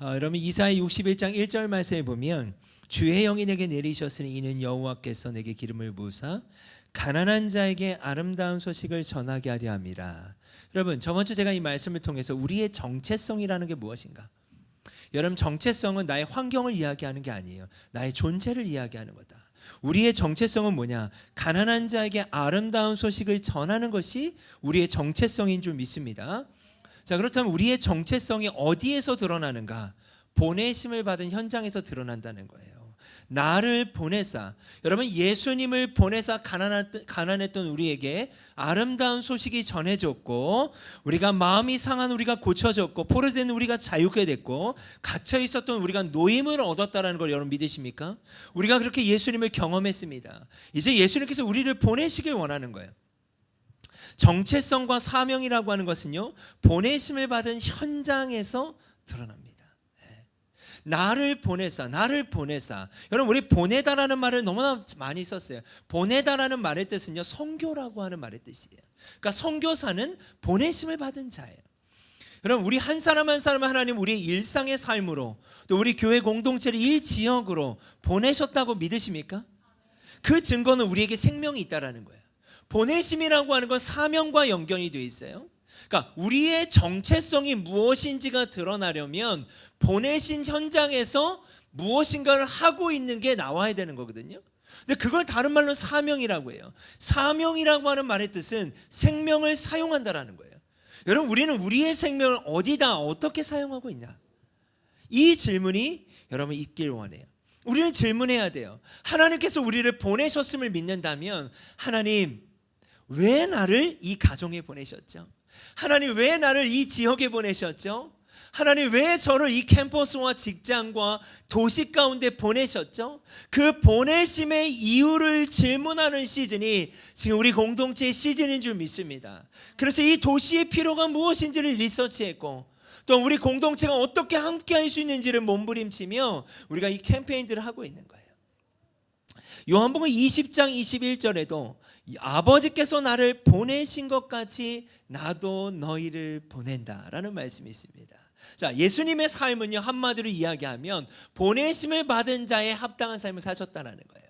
여러분 이사야 61장 1절 말씀에 보면 주의 영이 내게 내리셨으니 이는 여호와께서 내게 기름을 부으사 가난한 자에게 아름다운 소식을 전하게 하려 함이라. 여러분 저번 주 제가 이 말씀을 통해서 우리의 정체성이라는 게 무엇인가? 여러분 정체성은 나의 환경을 이야기하는 게 아니에요. 나의 존재를 이야기하는 거다. 우리의 정체성은 뭐냐? 가난한 자에게 아름다운 소식을 전하는 것이 우리의 정체성인 줄 믿습니다. 자, 그렇다면 우리의 정체성이 어디에서 드러나는가? 보내심을 받은 현장에서 드러난다는 거예요. 나를 보내사, 여러분 예수님을 보내사 가난했던 우리에게 아름다운 소식이 전해졌고, 우리가 마음이 상한 우리가 고쳐졌고, 포로된 우리가 자유케 됐고, 갇혀 있었던 우리가 노임을 얻었다는 걸 여러분 믿으십니까? 우리가 그렇게 예수님을 경험했습니다. 이제 예수님께서 우리를 보내시길 원하는 거예요. 정체성과 사명이라고 하는 것은요, 보내심을 받은 현장에서 드러납니다. 나를 보내사. 여러분 우리 보내다라는 말을 너무나 많이 썼어요. 보내다라는 말의 뜻은요, 선교라고 하는 말의 뜻이에요. 그러니까 선교사는 보내심을 받은 자예요. 여러분 우리 한 사람 한 사람 하나님 우리의 일상의 삶으로, 또 우리 교회 공동체를 이 지역으로 보내셨다고 믿으십니까? 그 증거는 우리에게 생명이 있다라는 거예요. 보내심이라고 하는 건 사명과 연결이 되어 있어요. 그러니까 우리의 정체성이 무엇인지가 드러나려면 보내신 현장에서 무엇인가를 하고 있는 게 나와야 되는 거거든요. 근데 그걸 다른 말로 사명이라고 해요. 사명이라고 하는 말의 뜻은 생명을 사용한다라는 거예요. 여러분 우리는 우리의 생명을 어디다 어떻게 사용하고 있냐? 이 질문이 여러분 있길 원해요. 우리는 질문해야 돼요. 하나님께서 우리를 보내셨음을 믿는다면, 하나님 왜 나를 이 가정에 보내셨죠? 하나님 왜 나를 이 지역에 보내셨죠? 하나님 왜 저를 이 캠퍼스와 직장과 도시 가운데 보내셨죠? 그 보내심의 이유를 질문하는 시즌이 지금 우리 공동체의 시즌인 줄 믿습니다. 그래서 이 도시의 필요가 무엇인지를 리서치했고, 또 우리 공동체가 어떻게 함께 할 수 있는지를 몸부림치며 우리가 이 캠페인들을 하고 있는 거예요. 요한복음 20장 21절에도 아버지께서 나를 보내신 것 같이 나도 너희를 보낸다라는 말씀이 있습니다. 자, 예수님의 삶은요, 한마디로 이야기하면 보내심을 받은 자의 합당한 삶을 사셨다는 거예요.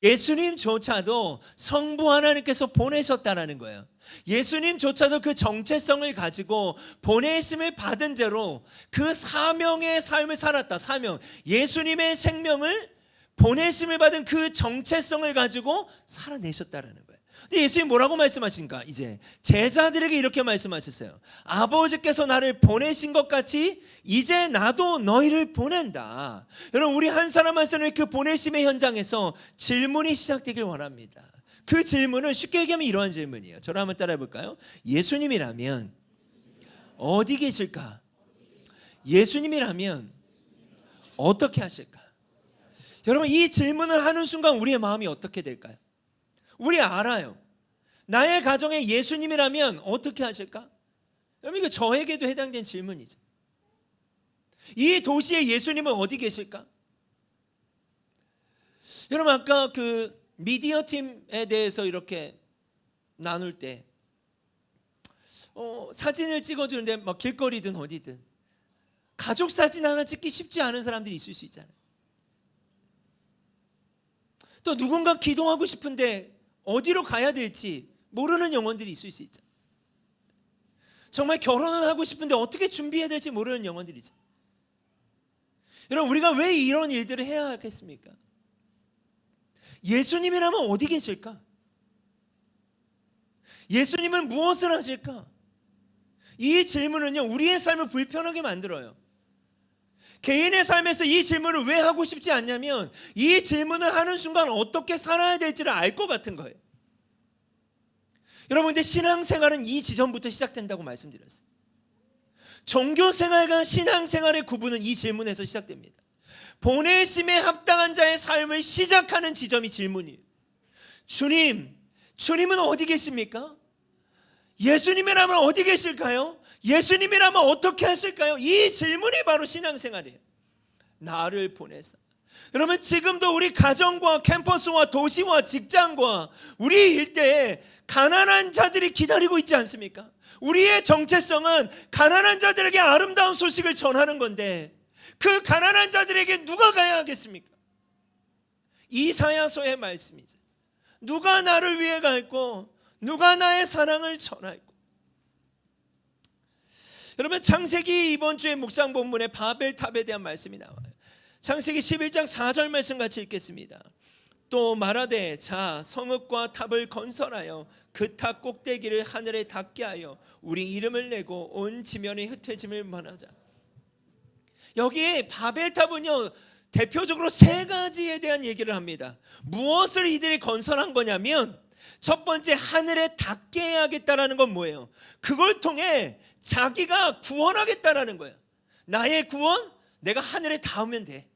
예수님조차도 성부 하나님께서 보내셨다는 거예요. 예수님조차도 그 정체성을 가지고 보내심을 받은 죄로 그 사명의 삶을 살았다. 사명, 예수님의 생명을 보내심을 받은 그 정체성을 가지고 살아내셨다는 거예요. 근데 예수님 뭐라고 말씀하신가? 이제 제자들에게 이렇게 말씀하셨어요. 아버지께서 나를 보내신 것 같이 이제 나도 너희를 보낸다. 여러분 우리 한 사람 한 사람의 그 보내심의 현장에서 질문이 시작되길 원합니다. 그 질문은 쉽게 얘기하면 이러한 질문이에요. 저를 한번 따라해 볼까요? 예수님이라면 어디 계실까? 예수님이라면 어떻게 하실까? 여러분 이 질문을 하는 순간 우리의 마음이 어떻게 될까요? 우리 알아요. 나의 가정에 예수님이라면 어떻게 하실까? 여러분 이거 저에게도 해당된 질문이죠. 이 도시에 예수님은 어디 계실까? 여러분 아까 그 미디어 팀에 대해서 이렇게 나눌 때 사진을 찍어주는데 막 길거리든 어디든 가족 사진 하나 찍기 쉽지 않은 사람들이 있을 수 있잖아요. 또 누군가 기도하고 싶은데 어디로 가야 될지 모르는 영혼들이 있을 수 있죠. 정말 결혼을 하고 싶은데 어떻게 준비해야 될지 모르는 영혼들이 있죠. 여러분 우리가 왜 이런 일들을 해야 하겠습니까? 예수님이라면 어디 계실까? 예수님은 무엇을 하실까? 이 질문은요 우리의 삶을 불편하게 만들어요. 개인의 삶에서 이 질문을 왜 하고 싶지 않냐면 이 질문을 하는 순간 어떻게 살아야 될지를 알 것 같은 거예요. 여러분 근데 신앙생활은 이 지점부터 시작된다고 말씀드렸어요. 종교생활과 신앙생활의 구분은 이 질문에서 시작됩니다. 보내심에 합당한 자의 삶을 시작하는 지점이 질문이에요. 주님은 어디 계십니까? 예수님이라면 어디 계실까요? 예수님이라면 어떻게 하실까요? 이 질문이 바로 신앙생활이에요. 나를 보내사. 여러분 지금도 우리 가정과 캠퍼스와 도시와 직장과 우리 일대에 가난한 자들이 기다리고 있지 않습니까? 우리의 정체성은 가난한 자들에게 아름다운 소식을 전하는 건데 그 가난한 자들에게 누가 가야 하겠습니까? 이사야서의 말씀이죠. 누가 나를 위해 갈고 누가 나의 사랑을 전할고. 여러분, 창세기 이번 주에 묵상 본문에 바벨탑에 대한 말씀이 나와요. 창세기 11장 4절 말씀 같이 읽겠습니다. 또 말하되 자 성읍과 탑을 건설하여 그 탑 꼭대기를 하늘에 닿게 하여 우리 이름을 내고 온 지면에 흩어짐을 면하자. 여기 바벨탑은요 대표적으로 세 가지에 대한 얘기를 합니다. 무엇을 이들이 건설한 거냐면 첫 번째, 하늘에 닿게 해야겠다라는 건 뭐예요? 그걸 통해 자기가 구원하겠다라는 거예요. 나의 구원, 내가 하늘에 닿으면 돼.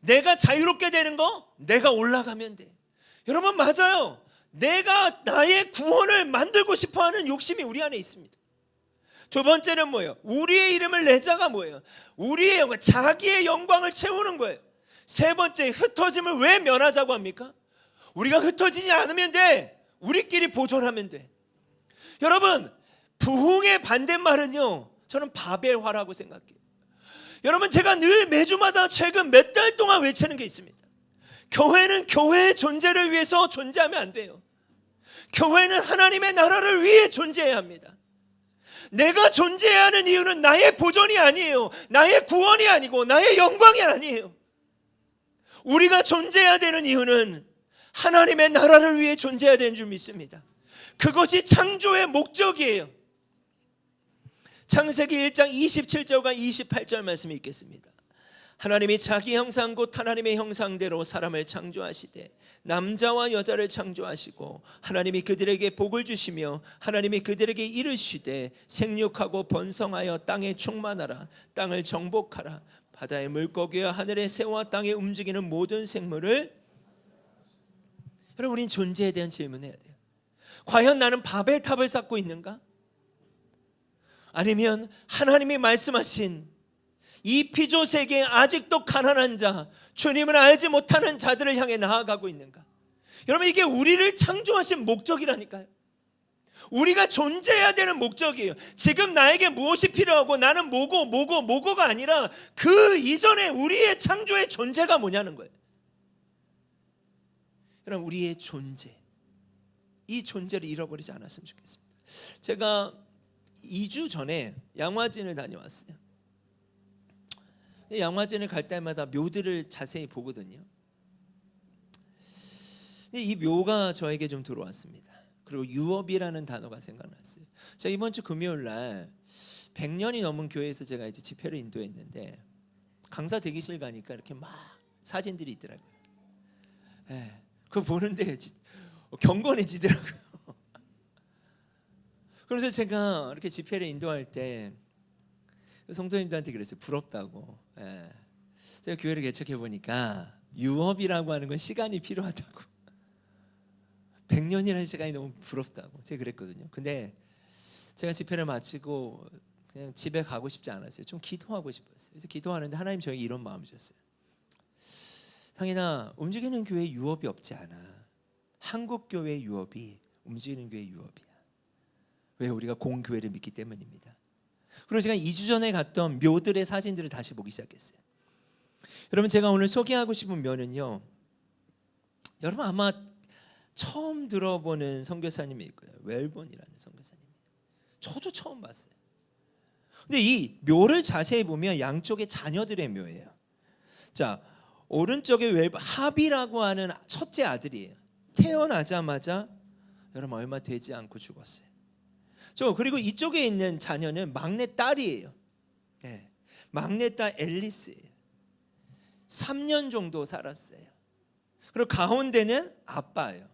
내가 자유롭게 되는 거, 내가 올라가면 돼. 여러분, 맞아요. 내가 나의 구원을 만들고 싶어하는 욕심이 우리 안에 있습니다. 두 번째는 뭐예요? 우리의 이름을 내자가 뭐예요? 우리의 영광, 자기의 영광을 채우는 거예요. 세 번째, 흩어짐을 왜 면하자고 합니까? 우리가 흩어지지 않으면 돼. 우리끼리 보존하면 돼. 여러분, 부흥의 반대말은요, 저는 바벨화라고 생각해요. 여러분, 제가 늘 매주마다 최근 몇 달 동안 외치는 게 있습니다. 교회는 교회의 존재를 위해서 존재하면 안 돼요. 교회는 하나님의 나라를 위해 존재해야 합니다. 내가 존재해야 하는 이유는 나의 보존이 아니에요. 나의 구원이 아니고 나의 영광이 아니에요. 우리가 존재해야 되는 이유는 하나님의 나라를 위해 존재해야 되는 줄 믿습니다. 그것이 창조의 목적이에요. 창세기 1장 27절과 28절 말씀이 있겠습니다. 하나님이 자기 형상 곧 하나님의 형상대로 사람을 창조하시되 남자와 여자를 창조하시고 하나님이 그들에게 복을 주시며 하나님이 그들에게 이르시되 생육하고 번성하여 땅에 충만하라. 땅을 정복하라. 바다의 물고기와 하늘의 새와 땅에 움직이는 모든 생물을. 여러분, 우린 존재에 대한 질문을 해야 돼요. 과연 나는 바벨탑을 쌓고 있는가? 아니면 하나님이 말씀하신 이 피조 세계에 아직도 가난한 자, 주님을 알지 못하는 자들을 향해 나아가고 있는가? 여러분, 이게 우리를 창조하신 목적이라니까요. 우리가 존재해야 되는 목적이에요. 지금 나에게 무엇이 필요하고 나는 뭐고가 아니라 그 이전에 우리의 창조의 존재가 뭐냐는 거예요. 여러분, 우리의 존재, 이 존재를 잃어버리지 않았으면 좋겠습니다. 제가 2주 전에 양화진을 다녀왔어요. 양화진을 갈 때마다 묘들을 자세히 보거든요. 이 묘가 저에게 좀 들어왔습니다. 그리고 유업이라는 단어가 생각났어요. 제가 이번 주 금요일 날 100년이 넘은 교회에서 제가 이제 집회를 인도했는데 강사 대기실 가니까 이렇게 막 사진들이 있더라고요. 그거 보는데 경건해지더라고요. 그래서 제가 이렇게 집회를 인도할 때 성도님들한테 그랬어요. 부럽다고. 제가 교회를 개척해 보니까 유업이라고 하는 건 시간이 필요하다고. 100년이라는 시간이 너무 부럽다고 제가 그랬거든요. 근데 제가 집회를 마치고 그냥 집에 가고 싶지 않았어요. 좀 기도하고 싶었어요. 그래서 기도하는데 하나님 저에게 이런 마음을 주셨어요. 상인아, 움직이는 교회에 유업이 없지 않아. 한국 교회의 유업이 움직이는 교회의 유업이야. 왜? 우리가 공교회를 믿기 때문입니다. 그리고 제가 2주 전에 갔던 묘들의 사진들을 다시 보기 시작했어요. 여러분, 제가 오늘 소개하고 싶은 묘는요, 여러분 아마 처음 들어보는 선교사님일 거예요. 웰본이라는 선교사님. 저도 처음 봤어요. 근데 이 묘를 자세히 보면 양쪽에 자녀들의 묘예요. 자, 오른쪽에 웰본, 합이라고 하는 첫째 아들이에요. 태어나자마자 여러분 얼마 되지 않고 죽었어요. 그리고 이쪽에 있는 자녀는 막내 딸이에요. 막내 딸 앨리스예요. 3년 정도 살았어요. 그리고 가운데는 아빠예요.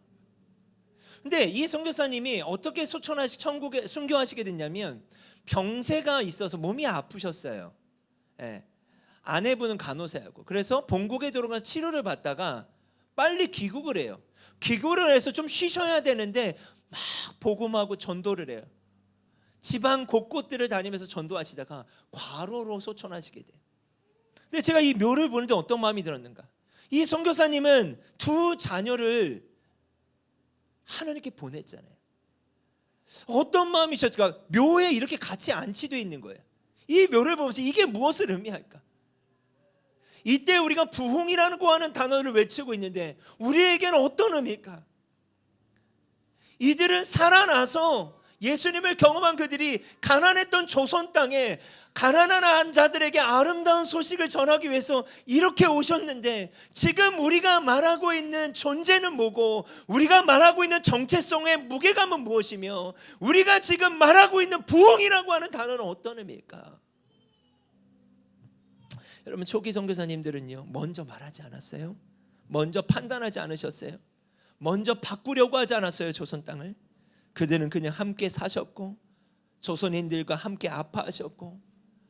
근데 이 선교사님이 어떻게 천국에 순교하시게 됐냐면 병세가 있어서 몸이 아프셨어요. 아내분은 간호사였고, 그래서 본국에 들어가서 치료를 받다가 빨리 귀국을 해요. 귀국을 해서 좀 쉬셔야 되는데 막 복음하고 전도를 해요. 지방 곳곳들을 다니면서 전도하시다가 과로로 소천하시게 돼요. 근데 제가 이 묘를 보는데 어떤 마음이 들었는가? 이 선교사님은 두 자녀를 하나님께 보냈잖아요. 어떤 마음이셨을까? 묘에 이렇게 같이 안치되어 있는 거예요. 이 묘를 보면서 이게 무엇을 의미할까? 이때 우리가 부흥이라고 하는 단어를 외치고 있는데 우리에게는 어떤 의미일까? 이들은 살아나서 예수님을 경험한 그들이 가난했던 조선 땅에 가난한 자들에게 아름다운 소식을 전하기 위해서 이렇게 오셨는데, 지금 우리가 말하고 있는 존재는 뭐고 우리가 말하고 있는 정체성의 무게감은 무엇이며 우리가 지금 말하고 있는 부흥이라고 하는 단어는 어떤 의미일까? 여러분, 초기 선교사님들은요 먼저 말하지 않았어요? 먼저 판단하지 않으셨어요? 먼저 바꾸려고 하지 않았어요? 조선 땅을. 그들은 그냥 함께 사셨고 조선인들과 함께 아파하셨고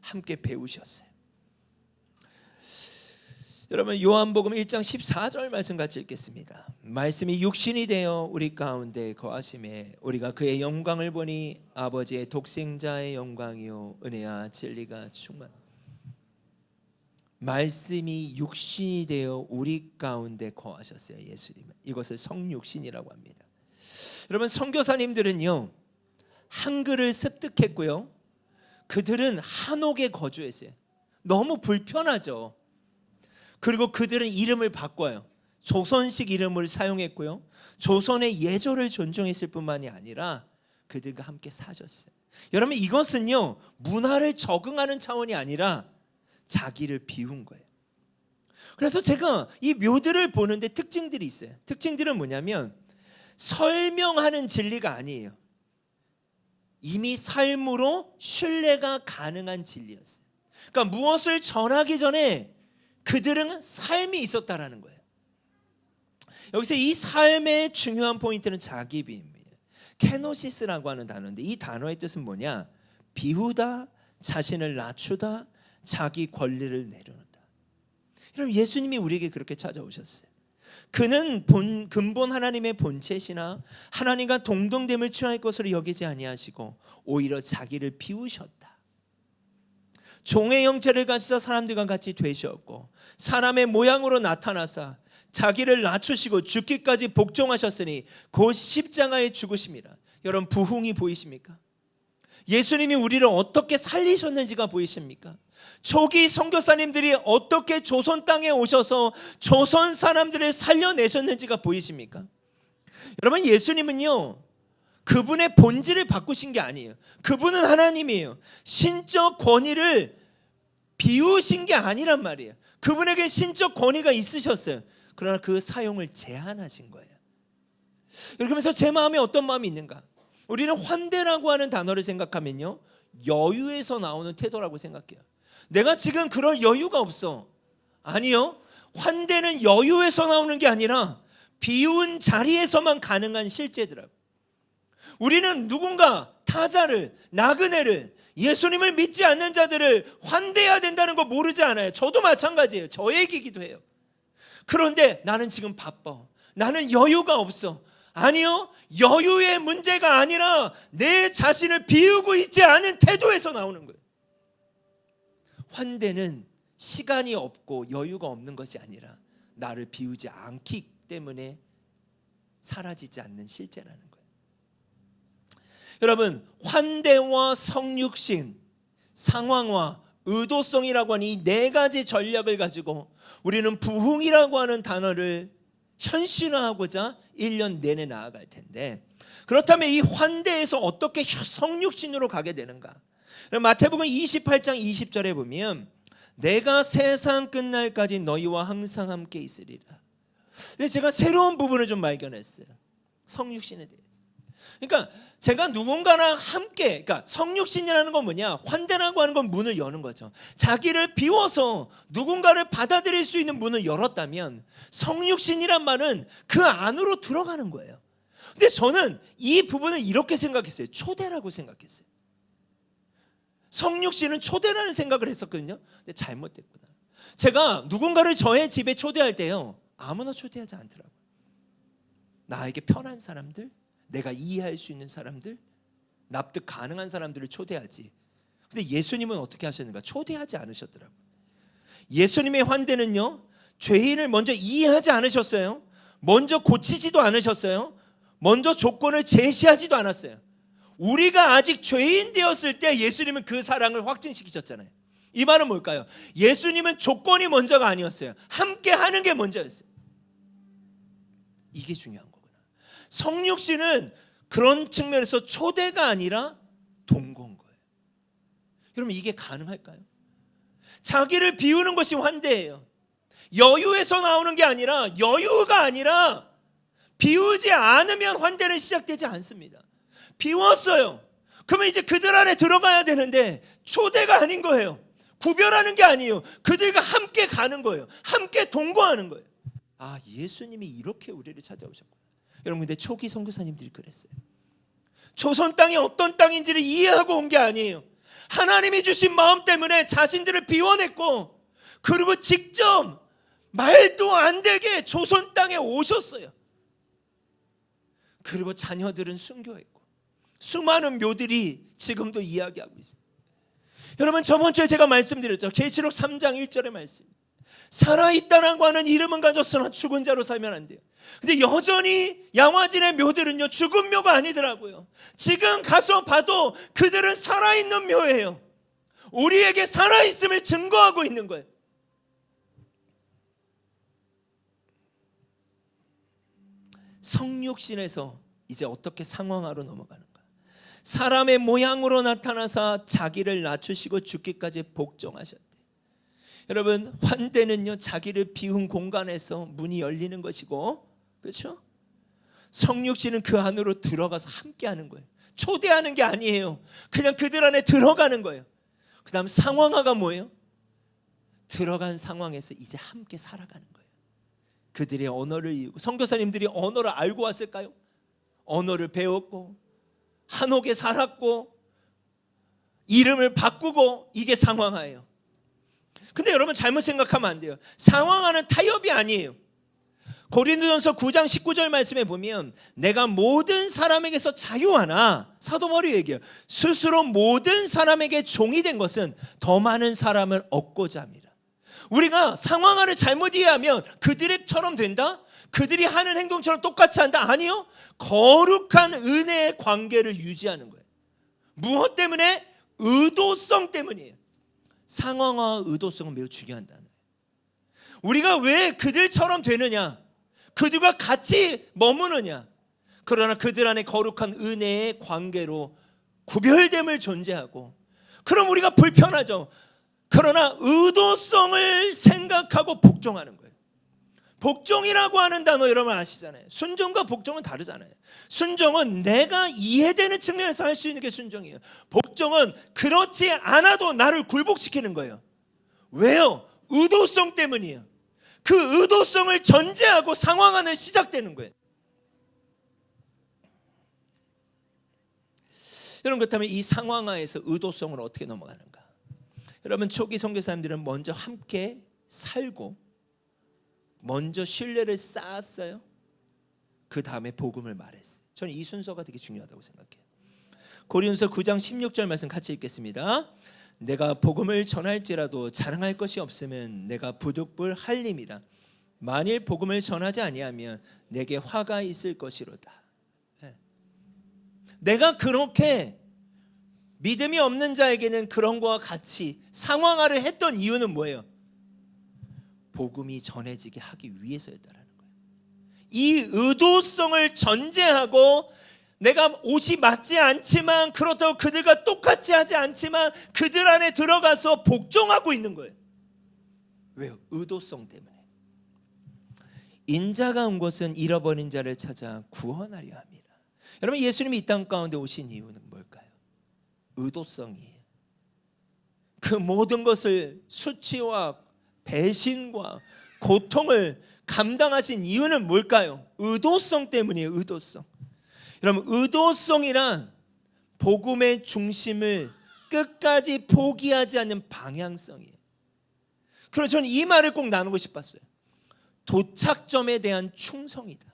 함께 배우셨어요. 여러분, 요한복음 1장 14절 말씀 같이 읽겠습니다. 말씀이 육신이 되어 우리 가운데 거하심에 우리가 그의 영광을 보니 아버지의 독생자의 영광이요 은혜와 진리가 충만. 말씀이 육신이 되어 우리 가운데 거하셨어요. 예수님은 이것을 성육신이라고 합니다. 여러분, 선교사님들은요 한글을 습득했고요, 그들은 한옥에 거주했어요. 너무 불편하죠. 그리고 그들은 이름을 바꿔요. 조선식 이름을 사용했고요, 조선의 예절을 존중했을 뿐만이 아니라 그들과 함께 사셨어요. 여러분, 이것은요 문화를 적응하는 차원이 아니라 자기를 비운 거예요. 그래서 제가 이 묘들을 보는데 특징들이 있어요. 특징들은 뭐냐면 설명하는 진리가 아니에요. 이미 삶으로 신뢰가 가능한 진리였어요. 그러니까 무엇을 전하기 전에 그들은 삶이 있었다라는 거예요. 여기서 이 삶의 중요한 포인트는 자기 비움이에요. 케노시스라고 하는 단어인데 이 단어의 뜻은 뭐냐? 비우다, 자신을 낮추다, 자기 권리를 내려놓다. 여러분, 예수님이 우리에게 그렇게 찾아오셨어요. 그는 근본 하나님의 본체시나 하나님과 동등됨을 취할 것으로 여기지 아니하시고 오히려 자기를 비우셨다. 종의 형체를 가지사 사람들과 같이 되셨고 사람의 모양으로 나타나사 자기를 낮추시고 죽기까지 복종하셨으니 곧 십자가에 죽으심이라. 여러분, 부흥이 보이십니까? 예수님이 우리를 어떻게 살리셨는지가 보이십니까? 초기 선교사님들이 어떻게 조선 땅에 오셔서 조선 사람들을 살려내셨는지가 보이십니까? 여러분, 예수님은요 그분의 본질을 바꾸신 게 아니에요. 그분은 하나님이에요. 신적 권위를 비우신 게 아니란 말이에요. 그분에게 신적 권위가 있으셨어요. 그러나 그 사용을 제한하신 거예요. 그러면서 제 마음에 어떤 마음이 있는가? 우리는 환대라고 하는 단어를 생각하면요 여유에서 나오는 태도라고 생각해요. 내가 지금 그럴 여유가 없어. 아니요, 환대는 여유에서 나오는 게 아니라 비운 자리에서만 가능한 실제더라고요. 우리는 누군가 타자를, 나그네를, 예수님을 믿지 않는 자들을 환대해야 된다는 거 모르지 않아요. 저도 마찬가지예요. 저 얘기기도 해요. 그런데 나는 지금 바빠, 나는 여유가 없어. 아니요, 여유의 문제가 아니라 내 자신을 비우고 있지 않은 태도에서 나오는 거예요. 환대는 시간이 없고 여유가 없는 것이 아니라 나를 비우지 않기 때문에 사라지지 않는 실제라는 거예요. 여러분, 환대와 성육신, 상황화, 의도성이라고 하는 이 네 가지 전략을 가지고 우리는 부흥이라고 하는 단어를 현실화하고자 1년 내내 나아갈 텐데, 그렇다면 이 환대에서 어떻게 성육신으로 가게 되는가? 마태복음 28장 20절에 보면 내가 세상 끝날까지 너희와 항상 함께 있으리라. 근데 제가 새로운 부분을 좀 발견했어요. 성육신에 대해서. 그러니까 제가 누군가랑 함께, 그러니까 성육신이라는 건 뭐냐? 환대라고 하는 건 문을 여는 거죠. 자기를 비워서 누군가를 받아들일 수 있는 문을 열었다면 성육신이란 말은 그 안으로 들어가는 거예요. 근데 저는 이 부분을 이렇게 생각했어요. 초대라고 생각했어요. 성육신은 초대라는 생각을 했었거든요. 근데 잘못됐구나. 제가 누군가를 저의 집에 초대할 때요 아무나 초대하지 않더라고요. 나에게 편한 사람들, 내가 이해할 수 있는 사람들, 납득 가능한 사람들을 초대하지. 근데 예수님은 어떻게 하셨는가? 초대하지 않으셨더라고요. 예수님의 환대는요 죄인을 먼저 이해하지 않으셨어요. 먼저 고치지도 않으셨어요. 먼저 조건을 제시하지도 않았어요. 우리가 아직 죄인 되었을 때 예수님은 그 사랑을 확증시키셨잖아요. 이 말은 뭘까요? 예수님은 조건이 먼저가 아니었어요. 함께 하는 게 먼저였어요. 이게 중요한 거구나. 성육신은 그런 측면에서 초대가 아니라 동거인 거예요. 여러분, 이게 가능할까요? 자기를 비우는 것이 환대예요. 여유에서 나오는 게 아니라, 여유가 아니라 비우지 않으면 환대는 시작되지 않습니다. 비웠어요. 그러면 이제 그들 안에 들어가야 되는데 초대가 아닌 거예요. 구별하는 게 아니에요. 그들과 함께 가는 거예요. 함께 동거하는 거예요. 아, 예수님이 이렇게 우리를 찾아오셨구나. 여러분, 근데 초기 선교사님들이 그랬어요. 조선 땅이 어떤 땅인지를 이해하고 온 게 아니에요. 하나님이 주신 마음 때문에 자신들을 비워냈고, 그리고 직접 말도 안 되게 조선 땅에 오셨어요. 그리고 자녀들은 순교했고, 수많은 묘들이 지금도 이야기하고 있어요. 여러분, 저번 주에 제가 말씀드렸죠. 계시록 3장 1절의 말씀. 살아있다라고 하는 이름은 가졌으나 죽은 자로 살면 안 돼요. 근데 여전히 양화진의 묘들은요, 죽은 묘가 아니더라고요. 지금 가서 봐도 그들은 살아있는 묘예요. 우리에게 살아있음을 증거하고 있는 거예요. 성육신에서 이제 어떻게 상황화로 넘어가는가? 사람의 모양으로 나타나사 자기를 낮추시고 죽기까지 복종하셨대. 여러분, 환대는요, 자기를 비운 공간에서 문이 열리는 것이고, 그렇죠? 성육신은 그 안으로 들어가서 함께 하는 거예요. 초대하는 게 아니에요. 그냥 그들 안에 들어가는 거예요. 그 다음 상황화가 뭐예요? 들어간 상황에서 이제 함께 살아가는 거예요. 그들의 언어를 이루고, 선교사님들이 언어를 알고 왔을까요? 언어를 배웠고, 한옥에 살았고, 이름을 바꾸고, 이게 상황화예요. 근데 여러분, 잘못 생각하면 안 돼요. 상황화는 타협이 아니에요. 고린도전서 9장 19절 말씀에 보면, 내가 모든 사람에게서 자유하나, 사도 바울이 얘기해요. 스스로 모든 사람에게 종이 된 것은 더 많은 사람을 얻고자 합니다. 우리가 상황화를 잘못 이해하면 그들처럼 된다? 그들이 하는 행동처럼 똑같이 한다? 아니요. 거룩한 은혜의 관계를 유지하는 거예요. 무엇 때문에? 의도성 때문이에요. 상황화와 의도성은 매우 중요한 단어예요. 우리가 왜 그들처럼 되느냐? 그들과 같이 머무느냐? 그러나 그들 안에 거룩한 은혜의 관계로 구별됨을 존재하고, 그럼 우리가 불편하죠. 그러나 의도성을 생각하고 복종하는 거예요. 복종이라고 하는 단어 여러분 아시잖아요. 순종과 복종은 다르잖아요. 순종은 내가 이해되는 측면에서 할 수 있는 게 순종이에요. 복종은 그렇지 않아도 나를 굴복시키는 거예요. 왜요? 의도성 때문이에요. 그 의도성을 전제하고 상황화는 시작되는 거예요. 여러분, 그렇다면 이 상황화에서 의도성을 어떻게 넘어가는가? 여러분, 초기 선교사님들은 먼저 함께 살고 먼저 신뢰를 쌓았어요. 그 다음에 복음을 말했어요. 저는 이 순서가 되게 중요하다고 생각해요. 고린도서 9장 16절 말씀 같이 읽겠습니다. 내가 복음을 전할지라도 자랑할 것이 없으면 내가 부득불 할림이라. 만일 복음을 전하지 아니하면 내게 화가 있을 것이로다. 내가 그렇게 믿음이 없는 자에게는 그런 거와 같이 상황화를 했던 이유는 뭐예요? 복음이 전해지게 하기 위해서였다라는 거예요. 이 의도성을 전제하고, 내가 옷이 맞지 않지만, 그렇다고 그들과 똑같이 하지 않지만 그들 안에 들어가서 복종하고 있는 거예요. 왜요? 의도성 때문에. 인자가 온 것은 잃어버린 자를 찾아 구원하려 합니다. 여러분, 예수님이 이 땅 가운데 오신 이유는 뭘까요? 의도성이에요. 그 모든 것을, 수치와 배신과 고통을 감당하신 이유는 뭘까요? 의도성 때문이에요. 의도성. 여러분, 의도성이란 복음의 중심을 끝까지 포기하지 않는 방향성이에요. 그래서 저는 이 말을 꼭 나누고 싶었어요. 도착점에 대한 충성이다.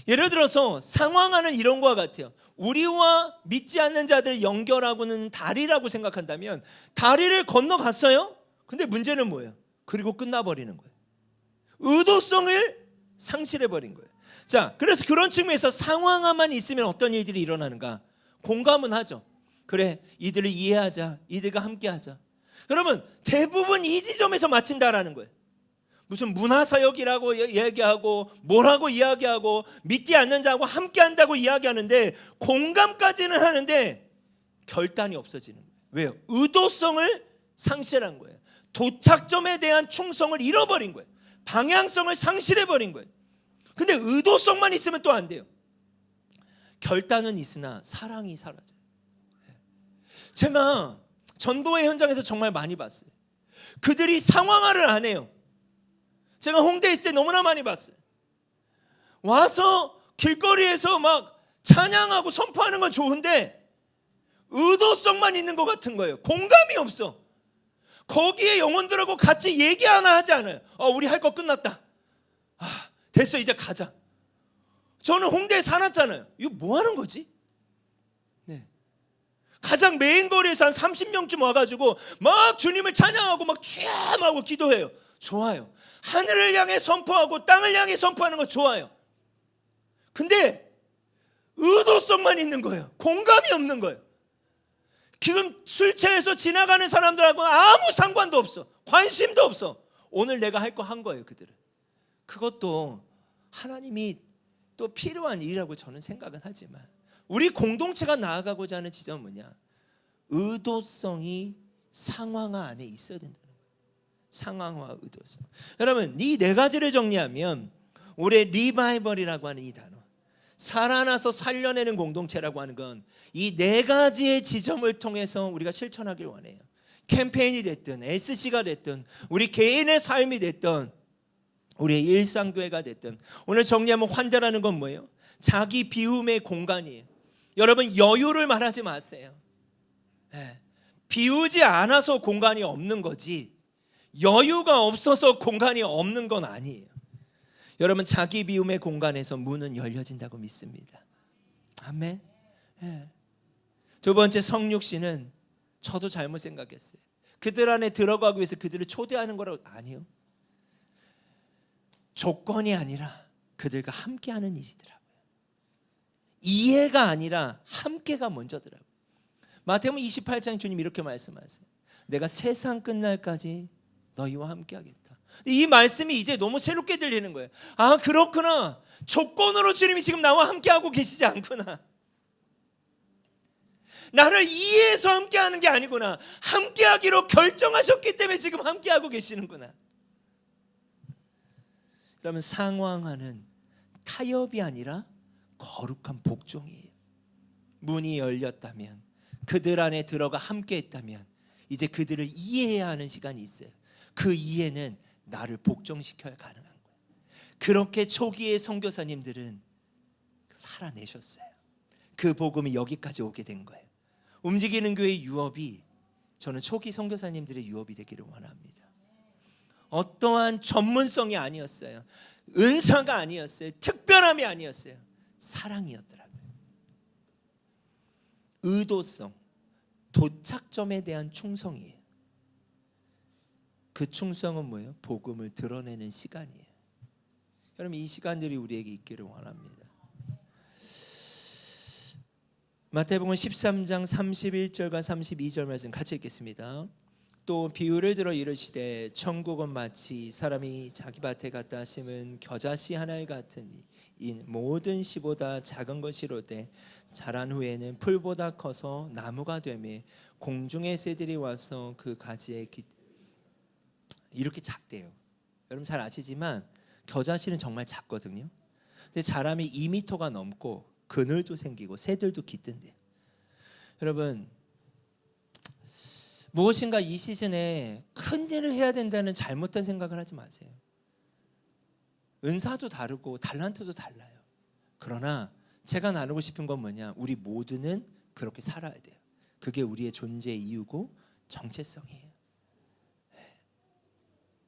예를 들어서 상황화는 이런 것과 같아요. 우리와 믿지 않는 자들을 연결하고는 다리라고 생각한다면, 다리를 건너갔어요. 근데 문제는 뭐예요? 그리고 끝나버리는 거예요. 의도성을 상실해버린 거예요. 자, 그래서 그런 측면에서 상황화만 있으면 어떤 일들이 일어나는가? 공감은 하죠. 그래, 이들을 이해하자, 이들과 함께하자. 여러분, 대부분 이 지점에서 마친다라는 거예요. 무슨 문화사역이라고 얘기하고 뭐라고 이야기하고 믿지 않는 자하고 함께한다고 이야기하는데 공감까지는 하는데 결단이 없어지는 거예요. 왜요? 의도성을 상실한 거예요. 도착점에 대한 충성을 잃어버린 거예요. 방향성을 상실해버린 거예요. 근데 의도성만 있으면 또 안 돼요. 결단은 있으나 사랑이 사라져요. 제가 전도회 현장에서 정말 많이 봤어요. 그들이 상황화를 안 해요. 제가 홍대에 있을 때 너무나 많이 봤어요. 와서 길거리에서 막 찬양하고 선포하는 건 좋은데 의도성만 있는 것 같은 거예요. 공감이 없어. 거기에 영혼들하고 같이 얘기 하나 하지 않아요. 우리 할 거 끝났다. 됐어, 이제 가자. 저는 홍대에 살았잖아요. 이거 뭐 하는 거지? 네. 가장 메인 거리에서 한 30명쯤 와가지고 막 주님을 찬양하고 막 취함하고 기도해요. 좋아요. 하늘을 향해 선포하고 땅을 향해 선포하는 거 좋아요. 근데 의도성만 있는 거예요. 공감이 없는 거예요. 지금 술 취해서 지나가는 사람들하고 아무 상관도 없어. 관심도 없어. 오늘 내가 할 거 한 거예요, 그들은. 그것도 하나님이 또 필요한 일이라고 저는 생각은 하지만 우리 공동체가 나아가고자 하는 지점은 뭐냐? 의도성이 상황화 안에 있어야 된다는 거예요. 상황화, 의도성. 여러분, 이 네 가지를 정리하면 올해 리바이벌이라고 하는 이 단어, 살아나서 살려내는 공동체라고 하는 건 이 네 가지의 지점을 통해서 우리가 실천하길 원해요. 캠페인이 됐든 SC가 됐든 우리 개인의 삶이 됐든 우리의 일상교회가 됐든 오늘 정리하면 환대라는 건 뭐예요? 자기 비움의 공간이에요. 여러분, 여유를 말하지 마세요. 비우지 않아서 공간이 없는 거지 여유가 없어서 공간이 없는 건 아니에요. 여러분, 자기 비움의 공간에서 문은 열려진다고 믿습니다. 아멘. 두 번째, 성육신은 저도 잘못 생각했어요. 그들 안에 들어가기 위해서 그들을 초대하는 거라고. 아니요. 조건이 아니라 그들과 함께하는 일이더라고요. 이해가 아니라 함께가 먼저더라고요. 마태복음 28장 주님 이렇게 말씀하세요. 내가 세상 끝날까지 너희와 함께하겠다. 이 말씀이 이제 너무 새롭게 들리는 거예요. 그렇구나. 조건으로 주님이 지금 나와 함께하고 계시지 않구나. 나를 이해해서 함께하는 게 아니구나. 함께하기로 결정하셨기 때문에 지금 함께하고 계시는구나. 그러면 상황화는 타협이 아니라 거룩한 복종이에요. 문이 열렸다면, 그들 안에 들어가 함께했다면 이제 그들을 이해해야 하는 시간이 있어요. 그 이해는 나를 복종시켜야 가능한 거예요. 그렇게 초기의 선교사님들은 살아내셨어요. 그 복음이 여기까지 오게 된 거예요. 움직이는 교회 유업이 저는 초기 선교사님들의 유업이 되기를 원합니다. 어떠한 전문성이 아니었어요. 은사가 아니었어요. 특별함이 아니었어요. 사랑이었더라고요. 의도성, 도착점에 대한 충성이에요. 그 충성은 뭐예요? 복음을 드러내는 시간이에요. 여러분, 이 시간들이 우리에게 있기를 원합니다. 마태복음 13장 31절과 32절 말씀 같이 읽겠습니다. 또 비유를 들어 이르시되 천국은 마치 사람이 자기 밭에 갖다 심은 겨자씨 하나에 같으니 인 모든 씨보다 작은 것이로되 자란 후에는 풀보다 커서 나무가 되매 공중의 새들이 와서 그 가지에 이렇게 작대요. 여러분 잘 아시지만 겨자씨는 정말 작거든요. 근데 자라면 2m가 넘고 그늘도 생기고 새들도 깃든대요. 여러분, 무엇인가 이 시즌에 큰 일을 해야 된다는 잘못된 생각을 하지 마세요. 은사도 다르고 달란트도 달라요. 그러나 제가 나누고 싶은 건 뭐냐? 우리 모두는 그렇게 살아야 돼요. 그게 우리의 존재 이유고 정체성이에요.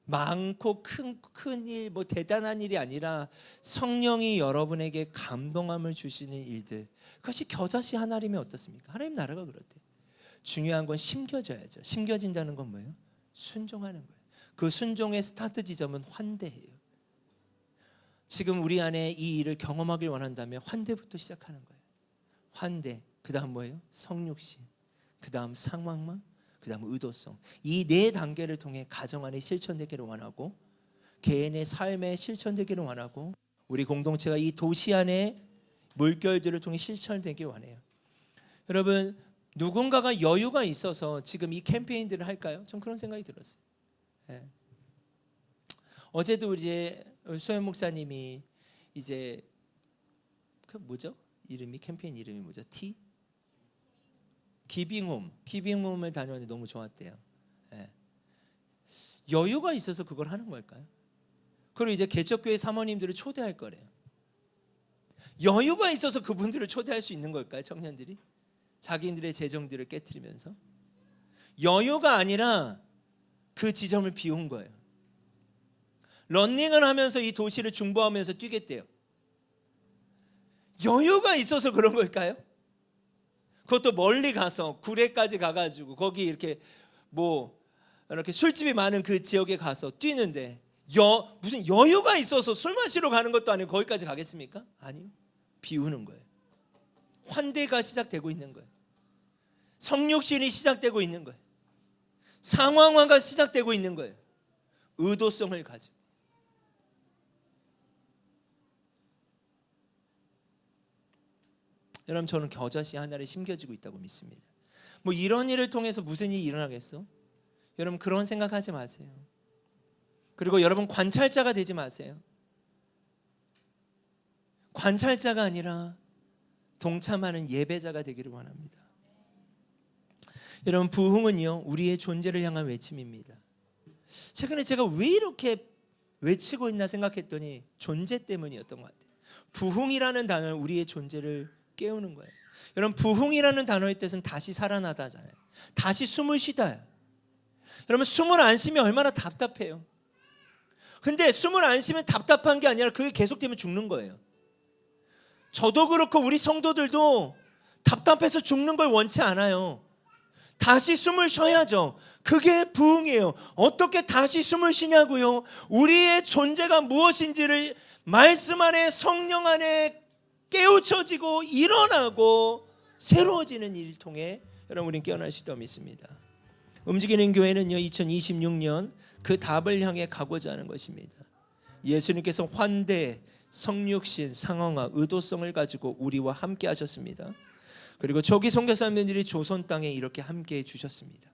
많고 큰 일, 뭐 대단한 일이 아니라 성령이 여러분에게 감동함을 주시는 일들, 그것이 겨자씨 하나님이 어떻습니까? 하나님 나라가 그렇대요. 중요한 건 심겨져야죠. 심겨진다는 건 뭐예요? 순종하는 거예요. 그 순종의 스타트 지점은 환대예요. 지금 우리 안에 이 일을 경험하길 원한다면 환대부터 시작하는 거예요. 환대, 그 다음 뭐예요? 성육신, 그 다음 상황망, 그 다음 의도성. 이 네 단계를 통해 가정 안에 실천되기를 원하고, 개인의 삶에 실천되기를 원하고, 우리 공동체가 이 도시 안에 물결들을 통해 실천되길 원해요. 여러분, 누군가가 여유가 있어서 지금 이 캠페인들을 할까요? 전 그런 생각이 들었어요. 네. 어제도 우리 소연 목사님이 이제 그 뭐죠? 이름이 캠페인 이름이 뭐죠? 기빙홈을 다녀왔는데 너무 좋았대요. 네. 여유가 있어서 그걸 하는 걸까요? 그리고 이제 개척교회 사모님들을 초대할 거래요. 여유가 있어서 그분들을 초대할 수 있는 걸까요? 청년들이 자기들의 재정들을 깨트리면서 여유가 아니라 그 지점을 비운 거예요. 런닝을 하면서 이 도시를 중보하면서 뛰겠대요. 여유가 있어서 그런 걸까요? 그것도 멀리 가서 구례까지 가가지고 거기 이렇게 이렇게 술집이 많은 그 지역에 가서 뛰는데 무슨 여유가 있어서 술 마시러 가는 것도 아니고 거기까지 가겠습니까? 아니요. 비우는 거예요. 환대가 시작되고 있는 거예요. 성육신이 시작되고 있는 거예요. 상황화가 시작되고 있는 거예요. 의도성을 가지고. 여러분, 저는 겨자씨 하나를 심겨지고 있다고 믿습니다. 이런 일을 통해서 무슨 일이 일어나겠어? 여러분, 그런 생각하지 마세요. 그리고 여러분, 관찰자가 되지 마세요. 관찰자가 아니라 동참하는 예배자가 되기를 원합니다. 여러분, 부흥은요, 우리의 존재를 향한 외침입니다. 최근에 제가 왜 이렇게 외치고 있나 생각했더니 존재 때문이었던 것 같아요. 부흥이라는 단어는 우리의 존재를 깨우는 거예요. 여러분, 부흥이라는 단어의 뜻은 다시 살아나다잖아요. 다시 숨을 쉬다요. 여러분, 숨을 안 쉬면 얼마나 답답해요. 근데 숨을 안 쉬면 답답한 게 아니라 그게 계속되면 죽는 거예요. 저도 그렇고 우리 성도들도 답답해서 죽는 걸 원치 않아요. 다시 숨을 쉬어야죠. 그게 부흥이에요. 어떻게 다시 숨을 쉬냐고요? 우리의 존재가 무엇인지를 말씀 안에, 성령 안에 깨우쳐지고 일어나고 새로워지는 일을 통해 여러분, 우리는 깨어날 수 있다고 믿습니다. 움직이는 교회는요, 2026년 그 답을 향해 가고자 하는 것입니다. 예수님께서 환대, 성육신, 상황화, 의도성을 가지고 우리와 함께 하셨습니다. 그리고 초기 선교사님들이 조선 땅에 이렇게 함께 해 주셨습니다.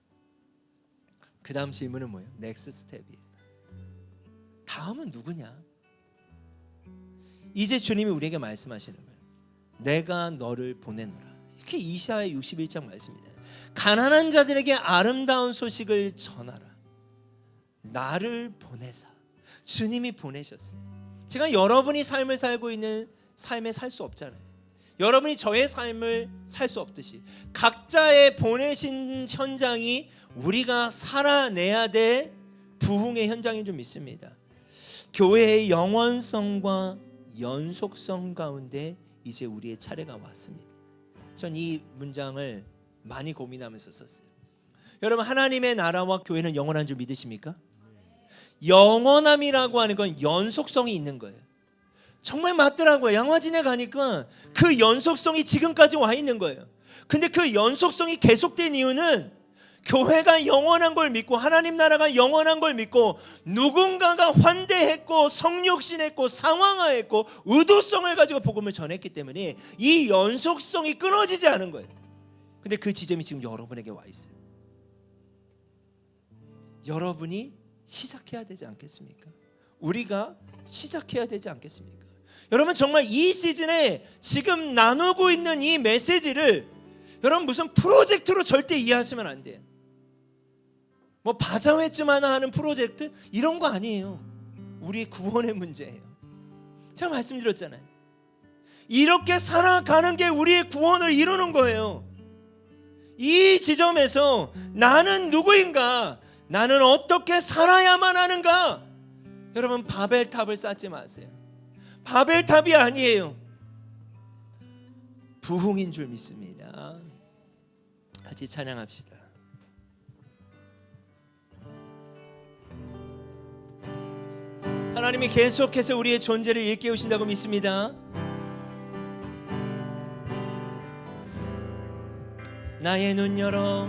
그 다음 질문은 뭐예요? 넥스트 스텝이에요. 다음은 누구냐? 이제 주님이 우리에게 말씀하시는 거예요. 내가 너를 보내노라. 이렇게 이사야 61장 말씀입니다. 가난한 자들에게 아름다운 소식을 전하라. 나를 보내사. 주님이 보내셨어요. 제가 여러분이 삶을 살고 있는 삶에 살 수 없잖아요. 여러분이 저의 삶을 살 수 없듯이 각자의 보내신 현장이 우리가 살아내야 될 부흥의 현장인 줄 믿습니다. 교회의 영원성과 연속성 가운데 이제 우리의 차례가 왔습니다. 전 이 문장을 많이 고민하면서 썼어요. 여러분, 하나님의 나라와 교회는 영원한 줄 믿으십니까? 영원함이라고 하는 건 연속성이 있는 거예요. 정말 맞더라고요. 양화진에 가니까 그 연속성이 지금까지 와 있는 거예요. 근데 그 연속성이 계속된 이유는 교회가 영원한 걸 믿고 하나님 나라가 영원한 걸 믿고 누군가가 환대했고 성육신했고 상황화했고 의도성을 가지고 복음을 전했기 때문에 이 연속성이 끊어지지 않은 거예요. 근데 그 지점이 지금 여러분에게 와 있어요. 여러분이 시작해야 되지 않겠습니까? 우리가 시작해야 되지 않겠습니까? 여러분, 정말 이 시즌에 지금 나누고 있는 이 메시지를 여러분 무슨 프로젝트로 절대 이해하시면 안 돼요. 바자회쯤 하나 하는 프로젝트 이런 거 아니에요. 우리의 구원의 문제예요. 제가 말씀드렸잖아요. 이렇게 살아가는 게 우리의 구원을 이루는 거예요. 이 지점에서 나는 누구인가? 나는 어떻게 살아야만 하는가? 여러분, 바벨탑을 쌓지 마세요. 바벨탑이 아니에요. 부흥인 줄 믿습니다. 같이 찬양합시다. 하나님이 계속해서 우리의 존재를 일깨우신다고 믿습니다. 나의 눈 열어,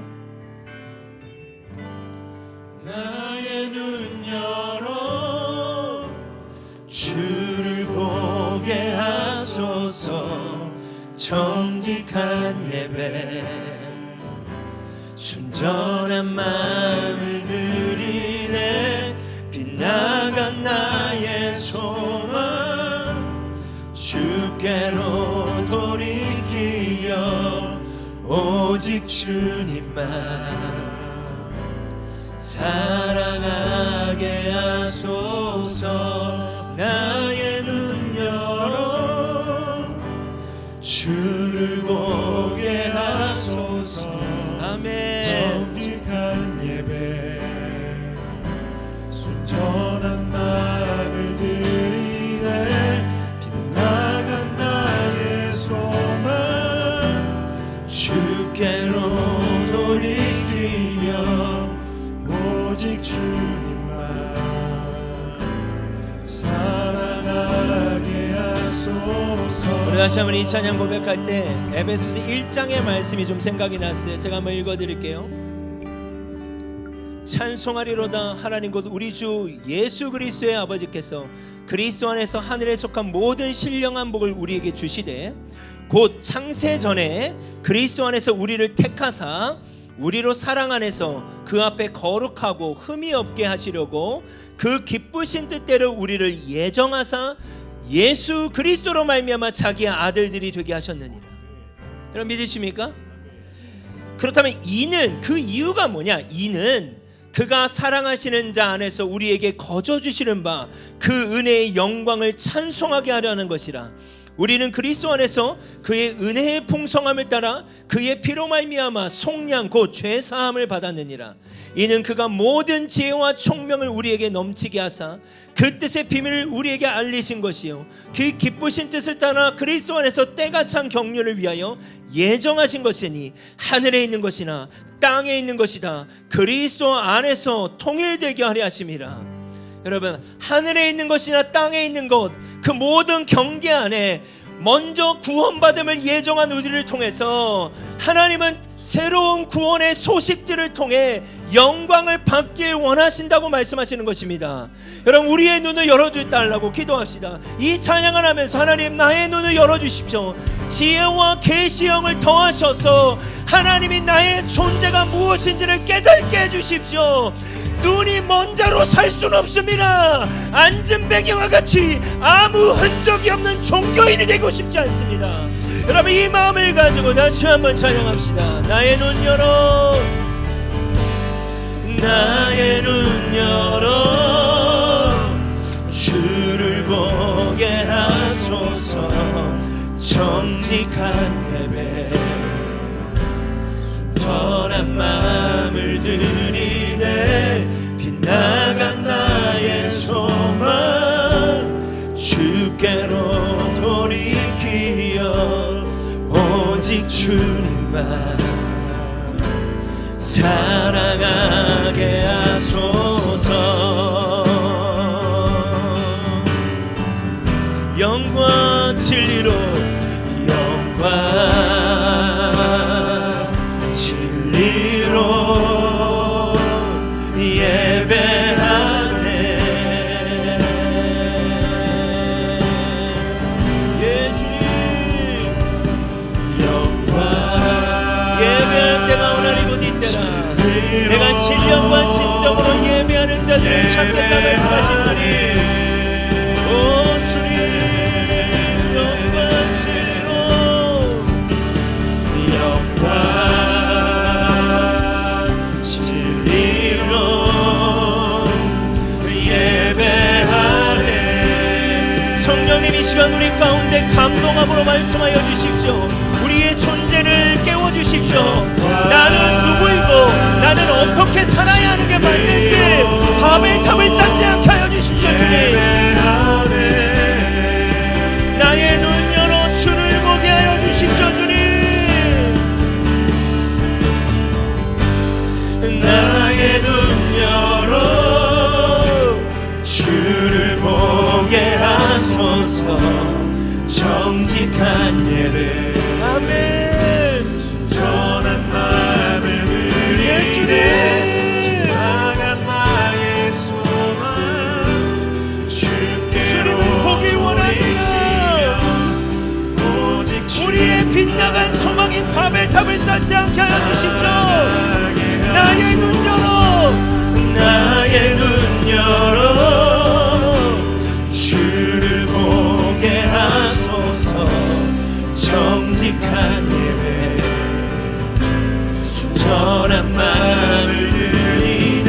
나의 눈 열어 주를 보게 하소서. 정직한 예배 순전한 마음을 드리네. 빗나간 나의 소망 주께로 돌이키려 오직 주님만 사랑하게 하소서. 나의 눈 열어 주를 보게 하소서. 아멘. 정직한 예배 순전한 마음을 드리네. 빗나간 나의 소망 주께로 돌이키며 오직 주님만 사랑하게 하소서. 우리 다시 한번 이 찬양 고백할 때 에베소서 1장의 말씀이 좀 생각이 났어요. 제가 한번 읽어드릴게요. 찬송하리로다 하나님 곧 우리 주 예수 그리스도의 아버지께서 그리스도 안에서 하늘에 속한 모든 신령한 복을 우리에게 주시되 곧 창세 전에 그리스도 안에서 우리를 택하사 우리로 사랑 안에서 그 앞에 거룩하고 흠이 없게 하시려고 그 기쁘신 뜻대로 우리를 예정하사 예수 그리스도로 말미암아 자기의 아들들이 되게 하셨느니라. 여러분 믿으십니까? 그렇다면 이는 그 이유가 뭐냐? 이는 그가 사랑하시는 자 안에서 우리에게 거저 주시는 바 그 은혜의 영광을 찬송하게 하려는 것이라. 우리는 그리스도 안에서 그의 은혜의 풍성함을 따라 그의 피로 말미암아 속량 곧 죄사함을 받았느니라. 이는 그가 모든 지혜와 총명을 우리에게 넘치게 하사 그 뜻의 비밀을 우리에게 알리신 것이요 그 기쁘신 뜻을 따라 그리스도 안에서 때가 찬 경륜을 위하여 예정하신 것이니 하늘에 있는 것이나 땅에 있는 것이다 그리스도 안에서 통일되게 하려 하심이라. 여러분, 하늘에 있는 것이나 땅에 있는 것, 그 모든 경계 안에 먼저 구원받음을 예정한 우리를 통해서 하나님은 새로운 구원의 소식들을 통해 영광을 받길 원하신다고 말씀하시는 것입니다. 여러분, 우리의 눈을 열어달라고 기도합시다. 이 찬양을 하면서 하나님 나의 눈을 열어주십시오. 지혜와 계시형을 더하셔서 하나님이 나의 존재가 무엇인지를 깨닫게 해주십시오. 눈이 먼 자로 살 수는 없습니다. 앉은 배경과 같이 아무 흔적이 없는 종교인이 되고 싶지 않습니다. 여러분, 이 마음을 가지고 다시 한번 찬양합시다. 나의 눈 열어, 나의 눈 열어 주를 보게 하소서. 정직한 예배 순전한 마음을 드리네. 빗나간 나의 소망 주께로 돌이키어 오직 주님만 사랑하게 하소서. 영과 진리로 영과 진리로 예배하네. 예수님 영과 예배할 때가 오늘이 곧 이때라. 내가 신령과 진정으로 예배하는 자들을 찾겠다 말씀하시더니 오 주님 영과 진리로 영과 진리로 예배하네. 성령님 이 시간 우리 가운데 감동함으로 말씀하여 주십시오. 우리의 존재를 깨워주십시오. 나는 누구이고 나는 어떻게 살아야 하는 게 맞는지 바벨탑을 쌓지 않게 하여 주십시오. 주님, 나의 눈 열어 주를 보게 하여 주십시오. 주님, 나의 눈 열어 주를 보게 하소서. 정직한 예배 아멘 순전한 말 바벨탑을 쌓지 않게 하여 주십시오. 나의 눈 열어, 나의 눈 열어 주를 보게 하소서. 정직한 예배 순전한 마음을 드리네.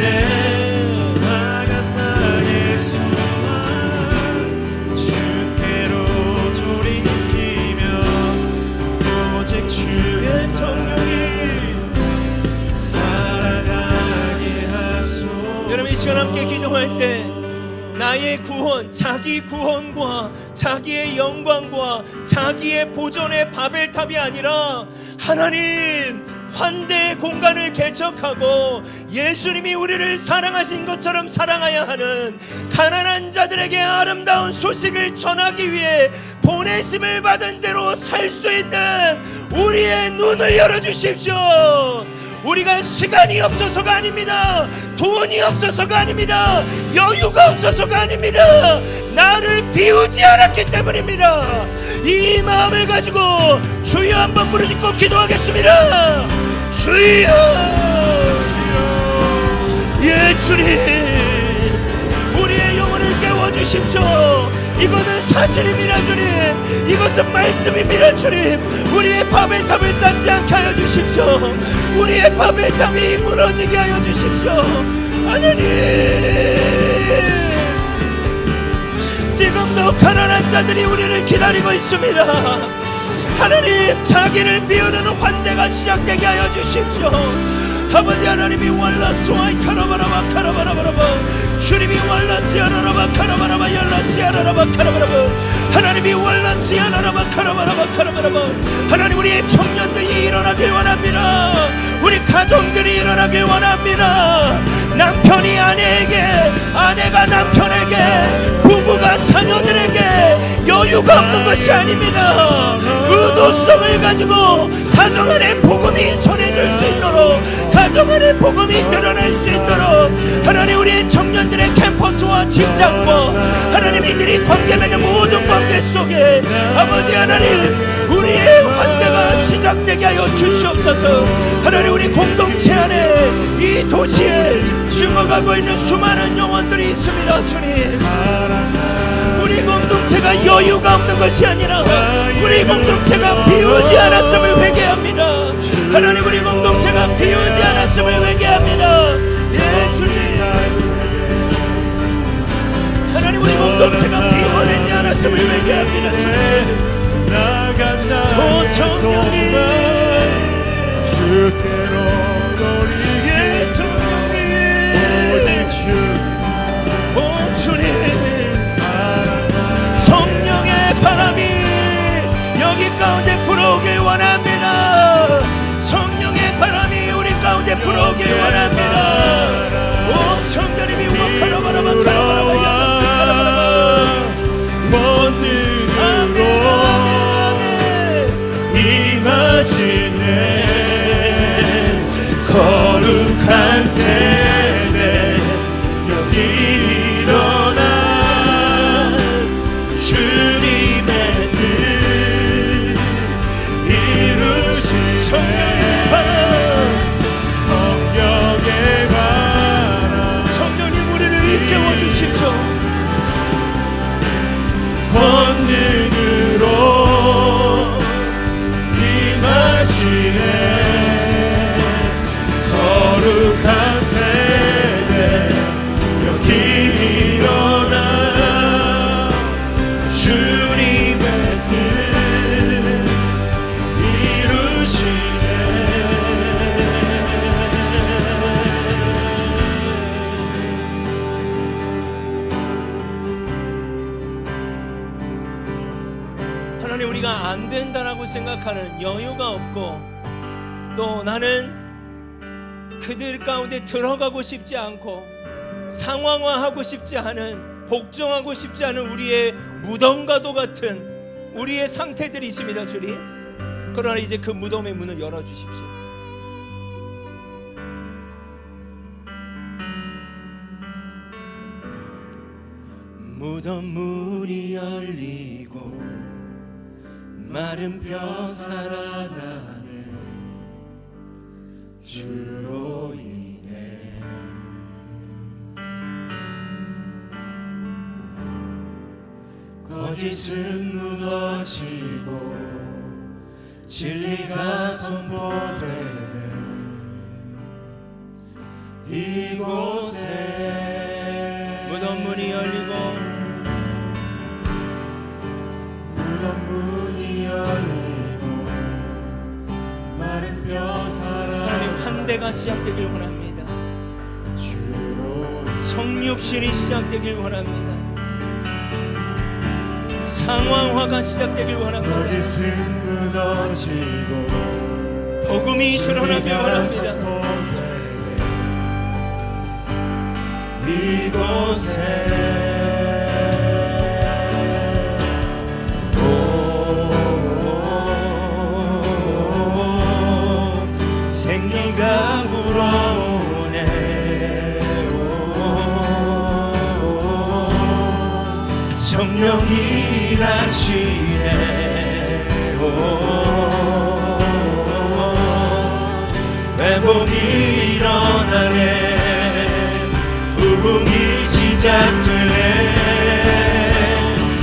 나간 나의 소망 주께로 돌이키며 오직 주의 성령이 살아가게 하소서. 여러분 이 시간 함께 기도할 때 나의 구원, 자기 구원과 자기의 영광과 자기의 보존의 바벨탑이 아니라 하나님 환대의 공간을 개척하고 예수님이 우리를 사랑하신 것처럼 사랑하여 하는 가난한 자들에게 아름다운 소식을 전하기 위해 보내심을 받은 대로 살 수 있는 우리의 눈을 열어주십시오. 우리가 시간이 없어서가 아닙니다. 돈이 없어서가 아닙니다. 여유가 없어서가 아닙니다. 나를 비우지 않았기 때문입니다. 이 마음을 가지고 주여 한번 부르짖고 기도하겠습니다. 주여, 예 주님, 우리의 영혼을 깨워주십시오. 이거는 사실입니다 주님. 이것은 말씀입니다 주님. 우리의 바벨탑을 쌓지 않게 하여 주십시오. 우리의 바벨탑이 무너지게 하여 주십시오. 하나님, 지금도 가난한 자들이 우리를 기다리고 있습니다. 하나님, 자기를 비우는 환대가 시작되게 하여 주십시오. 아버지 하나님이 월라스와이 카라바라바 카라바라바라바, 주님이 월라스야라라바 카라바라바 열라스야라라바 카라바라바, 하나님이 월라스야라라바 카라바라바 카라바라바. 하나님, 우리의 청년들이 일어나길 원합니다. 우리 가정들이 일어나길 원합니다. 남편이 아내에게, 아내가 남편에게, 부부가 자녀들에게 여유가 없는 것이 아닙니다. 의도성을 가지고 가정 안에 복음이 전해질 수 있도록, 가정 안에 복음이 드러날 수 있도록 하나님, 우리의 청년들의 캠퍼스와 직장과 하나님 이들이 관계 맺는 모든 관계 속에 아버지 하나님, 우리의 환대가 시작되게 하여 주시옵소서. 하나님, 우리 공동체 안에 이 도시에 죽어가고 있는 수많은 영혼들이 있습니다 주님. 우리 공동체가 여유가 없는 것이 아니라 우리 공동체가 비우지 않았음을 회개합니다. 하나님, 우리 공동체가 비우지 않았음을 회개합니다. 예 주님, 하나님, 우리 공동체가 비워내지 않았음을 회개합니다 주님. 오 성령님, 주께로 돌이키며 예 성령님, 오직 오 주님, 성령의 바람이 여기 가운데 불어오길 원합니다. 성령의 바람이 우리 가운데 불어오길 원합니다. 오 성령님이 우카라바라바 카라바라바 야나스 카라바라바 본능으로 임하시네. 거룩한 세대 여기 일어나 주님의 뜻 이루신 성령의 바람, 성령의 바람. 성령님 우리를 일깨워 주십시오. 본능으로 임하시네. 거룩한 세대 여기 일어나 주님의 뜻 이루시네. 하나님, 우리가 안 된다라고 생각하는 여유가 없고 또 나는 그들 가운데 들어가고 싶지 않고 상황화하고 싶지 않은, 복종하고 싶지 않은 우리의 무덤과도 같은 우리의 상태들이 있습니다 주님. 그러나 이제 그 무덤의 문을 열어주십시오. 무덤 문이 열리고 마른 뼈 살아나네. 주로 인해 거짓은 무너지고 진리가 선포되네 이곳에 무덤 문이 열리고 무덤 문이 열리고 마른 뼈 살아 하나님 환대가 시작되길 원합니다. 주로 성육신이 시작되길 원합니다. 상황화가 시작되길 원합니다. 거짓은 무너지고 복음이 드러나길 원합니다. 생기가 불어오네 성령이 일하시네 회복이 일어나네 부흥이 시작되네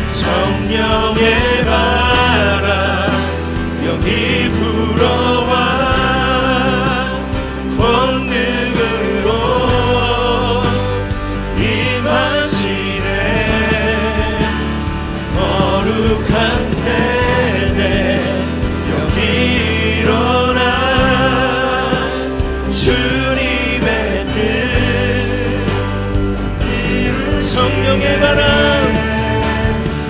성령의 바람 여기 불어와 권능으로 임하시네 거룩한 세대 여기 일어나 주님의 뜻 이룬 성령의 바람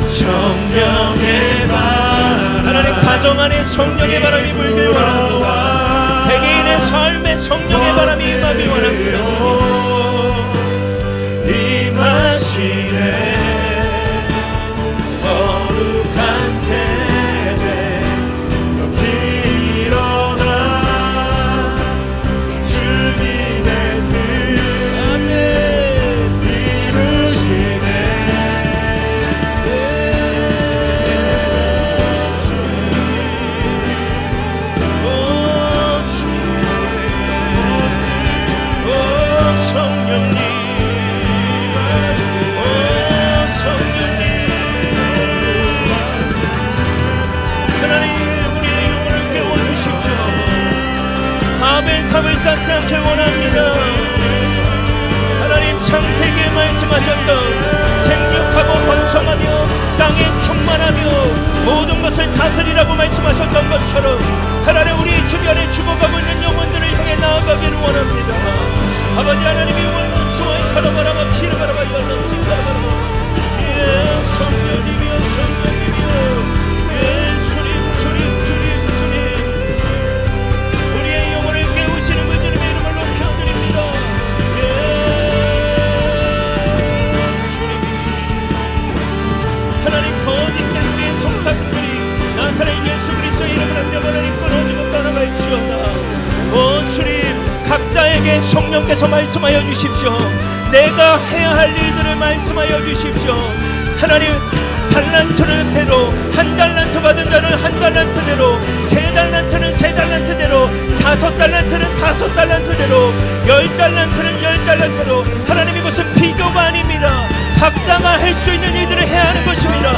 성령의 바람 하나님 가정 안에 성령의 바람이 불길 원합니다. 개개인의 삶에 성령의 바람이 임하길 원합니다. 임하시네 거룩한 세대 여기 일어나 주님의 뜻 이루시네 성령님 하나님 우리의 영혼을 깨워주십시오. 아벨탑을 쌓지 않길 원합니다. 하나님 창세기에 말씀하셨던 생육하고 번성하며 땅에 충만하며 모든 것을 다스리라고 말씀하셨던 것처럼 하나님 우리 주변에 죽어가고 있는 영혼들을 향해 나아가기를 원합니다. 아버지 하나님이 원로스와의 카라바라바 키르바라바 열로스 카라바라바 예 성령님이여 성령님이여 예 주님 우리의 영혼을 깨우시는 그 주님의 이름을 높여드립니다. 예 주님 하나님 거짓된 우리의 송사진들이 나사렛 예수 그리스도의 이름을 한명 하나님 끊어지고 떠나갈지어다. 오 주님 각자에게 성령께서 말씀하여 주십시오. 내가 해야 할 일들을 말씀하여 주십시오. 하나님 달란트는 대로 한 달란트 받은 자는 한 달란트대로 세 달란트는 세 달란트대로 다섯 달란트는 다섯 달란트대로 열 달란트는 열 달란트로 하나님 이것은 비교가 아닙니다. 각자가 할 수 있는 일들을 해야 하는 것입니다.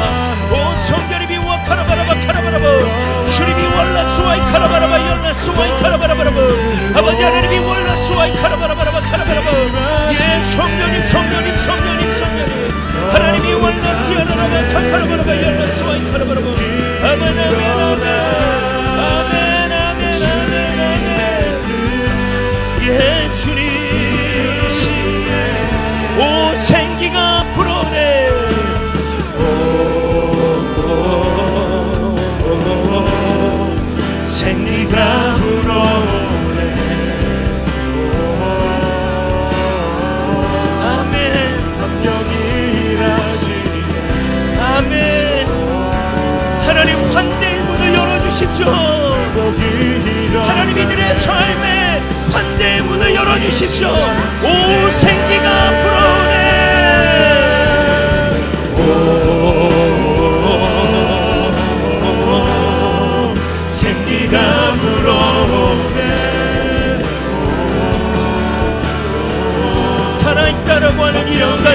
오 성령님이 와 카라바라바 카라바라바 주님이 월라스와이 카라바라바 열라스와이 카라바라바라바 아버지 하나님이 월라스와이 카라바라바라바 카라바라바 예 성령님 하나님이 월라스야라라바 카라바라바 열라스와이 카라바라바 아멘 예 주님 오 생기가 불어오네 생기가 불어오네 아멘 성령이 일하시네 아멘 하나님 환대의 문을 열어주십시오. 하나님 이들의 삶에 환대의 문을 열어주십시오. 오 생기가 불어오네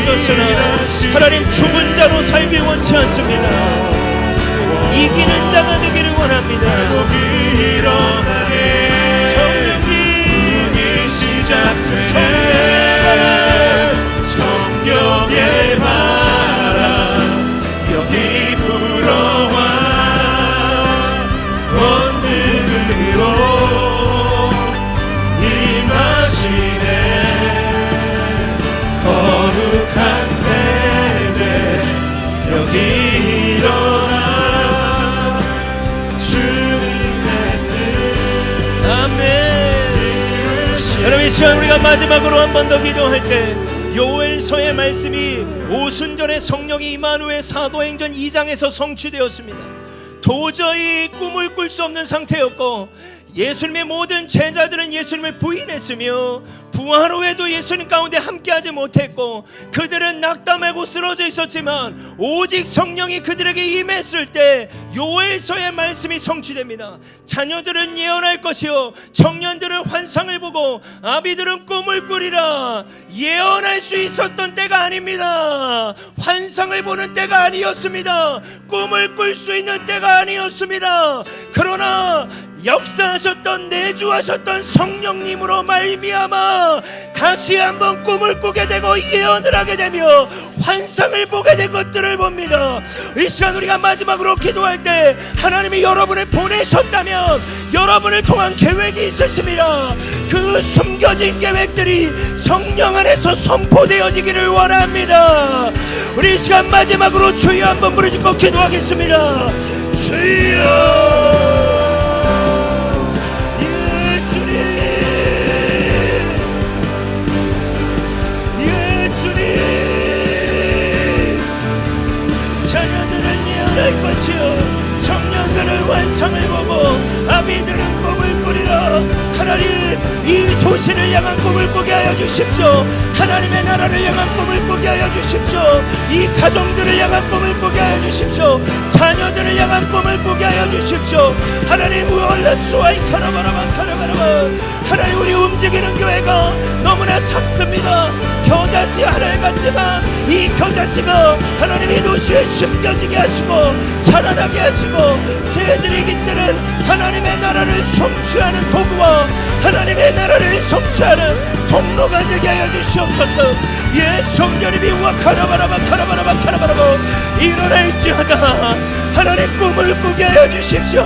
받았으나 하나님 죽은 자로 살길 원치 않습니다. 이기는 자가 되기를 원합니다. 성령님 시작되네. 성령의 바람 여기 불어와 본능으로 임하시네. 거룩한 세대 여기 일어나 주님의 뜻. 아멘. 여러분 이 시간 우리가 마지막으로 한 번 더 기도할 때 요엘서의 말씀이 오순절에 성령이 임한 후에 사도행전 2장에서 성취되었습니다. 도저히 꿈을 꿀 수 없는 상태였고 예수님의 모든 제자들은 예수님을 부인했으며 부활 후에도 예수님 가운데 함께하지 못했고 그들은 낙담하고 쓰러져 있었지만 오직 성령이 그들에게 임했을 때 요엘서의 말씀이 성취됩니다. 자녀들은 예언할 것이요 청년들은 환상을 보고 아비들은 꿈을 꾸리라. 예언할 수 있었던 때가 아닙니다. 환상을 보는 때가 아니었습니다. 꿈을 꿀 수 있는 때가 아니었습니다. 그러나 역사하셨던 내주하셨던 성령님으로 말미암아 다시 한번 꿈을 꾸게 되고 예언을 하게 되며 환상을 보게 된 것들을 봅니다. 이 시간 우리가 마지막으로 기도할 때 하나님이 여러분을 보내셨다면 여러분을 통한 계획이 있으십니다. 그 숨겨진 계획들이 성령 안에서 선포되어지기를 원합니다. 우리 이 시간 마지막으로 주여 한번 부르짖고 기도하겠습니다. 주여 할 것이요 청년들은 환상을 보고 아비들은 꿈을 꾸리라. 하나님 이 도시를 향한 꿈을 꾸게 하여 주십시오. 하나님의 나라를 향한 꿈을 꾸게 하여 주십시오. 이 가정들을 향한 꿈을 꾸게 하여 주십시오. 자녀들을 향한 꿈을 꾸게 하여 주십시오. 하나님 우월레스와이 카라바라바 카라바라바. 하나님 우리 움직이는 교회가 너무나 작습니다. 겨자씨 하나에 같지만 이 겨자씨가 하나님 이 도시에 심겨지게 하시고 자라나게 하시고 새들이 깃드는 하나님의 나라를 성취하는 도구와 하나님의 나라를 성취하는 통로가 되게 하여 주시옵소서. 예 성령님이 와카라바라바 카라바라바 카라바라바 일어날지어다. 하나님 꿈을 꾸게 하여 주십시오.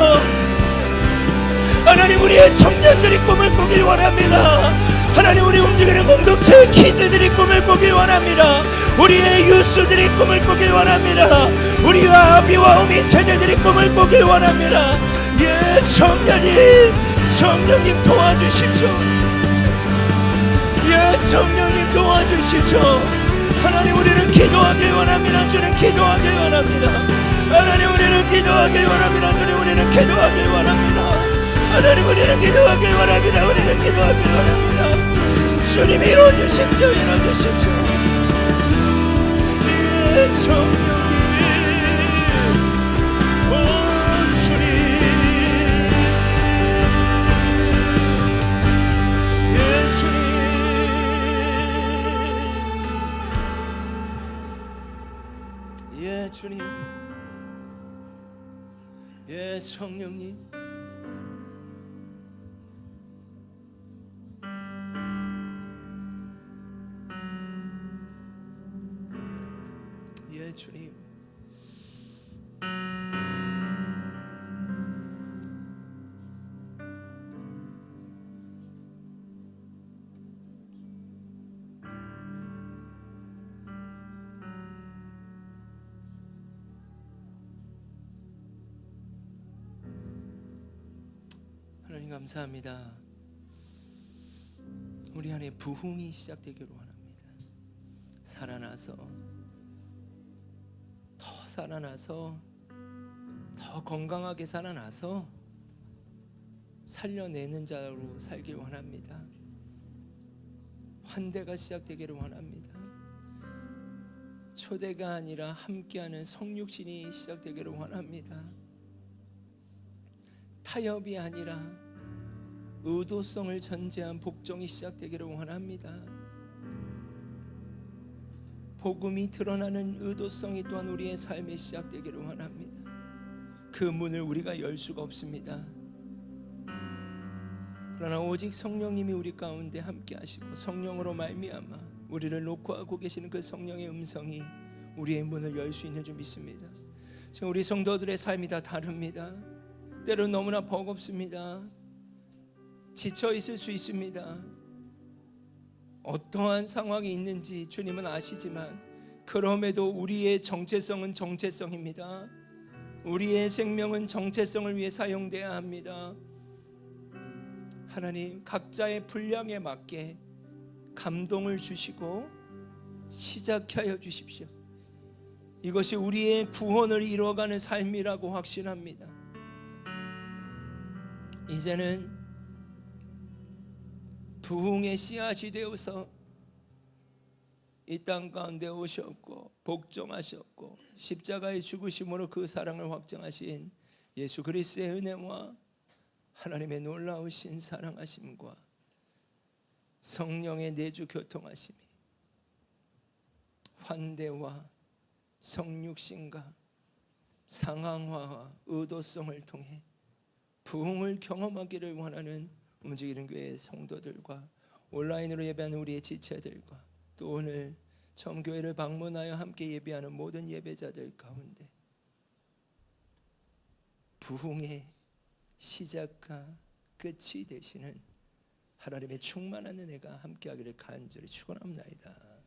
하나님 우리의 청년들이 꿈을 꾸길 원합니다. 하나님 우리 움직이는 공동체의 키즈들이 꿈을 꾸길 원합니다. 우리의 유스들이 꿈을 꾸길 원합니다. 우리와 아비와 어미 세대들이 꿈을 꾸길 원합니다. 예 성령님 도와주십시오. 예 성령님 도와주십시오. 하나님 우리는 기도하길 원합니다. 주는 기도하길 원합니다. 하나님 우리는 기도하길 원합니다. 주님 우리는 기도하길 원합니다. 하나님 우리는 기도하길 원합니다. 우리는 기도하길 원합니다. 주님 이루어주십시오. 이루어주십시오. 예 성령님 오 주님 예 주님 예 주님 예 성령님 예 주님 하나님 감사합니다. 우리 안에 부흥이 시작되기를 원합니다. 살아나서 더 건강하게 살아나서 살려내는 자로 살길 원합니다. 환대가 시작되기를 원합니다. 초대가 아니라 함께하는 성육신이 시작되기를 원합니다. 타협이 아니라 의도성을 전제한 복종이 시작되기를 원합니다. 복음이 드러나는 의도성이 또한 우리의 삶에 시작되기를 원합니다. 그 문을 우리가 열 수가 없습니다. 그러나 오직 성령님이 우리 가운데 함께 하시고 성령으로 말미암아 우리를 녹화하고 계시는 그 성령의 음성이 우리의 문을 열 수 있는 줄 믿습니다. 지금 우리 성도들의 삶이 다 다릅니다. 때로는 너무나 버겁습니다. 지쳐 있을 수 있습니다. 어떠한 상황이 있는지 주님은 아시지만 그럼에도 우리의 정체성은 정체성입니다. 우리의 생명은 정체성을 위해 사용돼야 합니다. 하나님, 각자의 분량에 맞게 감동을 주시고 시작하여 주십시오. 이것이 우리의 구원을 이루어가는 삶이라고 확신합니다. 이제는 부흥의 씨앗이 되어서 이 땅 가운데 오셨고 복종하셨고 십자가의 죽으심으로 그 사랑을 확정하신 예수 그리스도의 은혜와 하나님의 놀라우신 사랑하심과 성령의 내주 교통하심이 환대와 성육신과 상황화와 의도성을 통해 부흥을 경험하기를 원하는 움직이는 교회의 성도들과 온라인으로 예배하는 우리의 지체들과 또 오늘 처음 교회를 방문하여 함께 예배하는 모든 예배자들 가운데 부흥의 시작과 끝이 되시는 하나님의 충만한 은혜가 함께하기를 간절히 축원합니다.